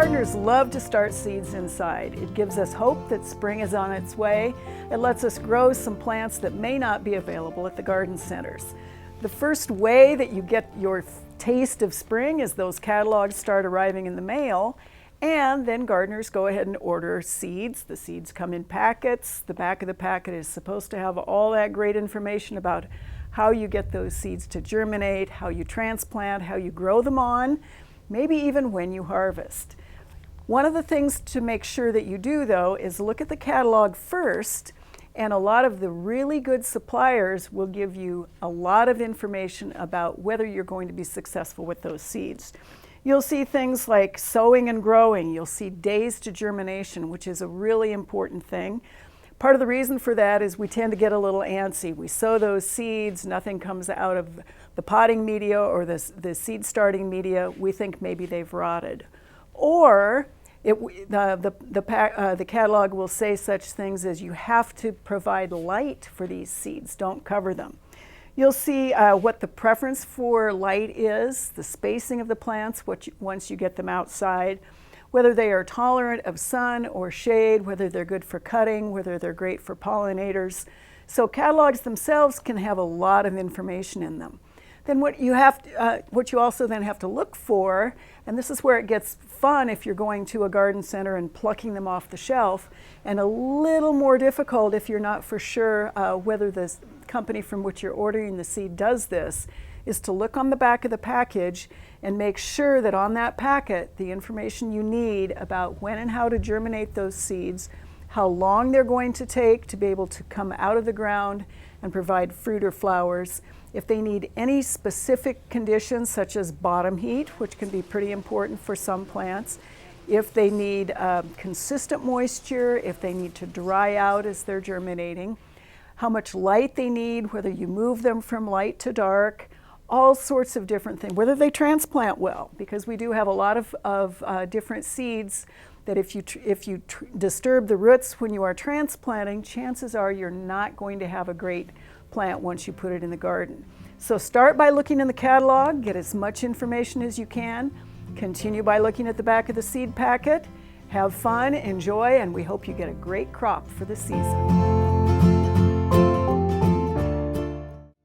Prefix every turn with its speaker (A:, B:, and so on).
A: Gardeners love to start seeds inside. It gives us hope that spring is on its way. It lets us grow some plants that may not be available at the garden centers. The first way that you get your taste of spring is those catalogs start arriving in the mail, and then gardeners go ahead and order seeds. The seeds come in packets. The back of the packet is supposed to have all that great information about how you get those seeds to germinate, how you transplant, how you grow them on, maybe even when you harvest. One of the things to make sure that you do, though, is look at the catalog first, and a lot of the really good suppliers will give you a lot of information about whether you're going to be successful with those seeds. You'll see things like sowing and growing. You'll see days to germination, which is a really important thing. Part of the reason for that is we tend to get a little antsy. We sow those seeds, nothing comes out of the potting media or the seed starting media. We think maybe they've rotted. Or the catalog will say such things as you have to provide light for these seeds, don't cover them. You'll see what the preference for light is, the spacing of the plants once you get them outside, whether they are tolerant of sun or shade, whether they're good for cutting, whether they're great for pollinators. So catalogs themselves can have a lot of information in them. Then what you also then have to look for, and this is where it gets fun if you're going to a garden center and plucking them off the shelf, and a little more difficult if you're not for sure whether the company from which you're ordering the seed does this, is to look on the back of the package and make sure that on that packet the information you need about when and how to germinate those seeds, how long they're going to take to be able to come out of the ground and provide fruit or flowers, if they need any specific conditions such as bottom heat, which can be pretty important for some plants, if they need consistent moisture, if they need to dry out as they're germinating, how much light they need, whether you move them from light to dark, all sorts of different things, whether they transplant well, because we do have a lot of different seeds that if you disturb the roots when you are transplanting, chances are you're not going to have a great plant once you put it in the garden. So start by looking in the catalog, get as much information as you can, continue by looking at the back of the seed packet, have fun, enjoy, and we hope you get a great crop for the season.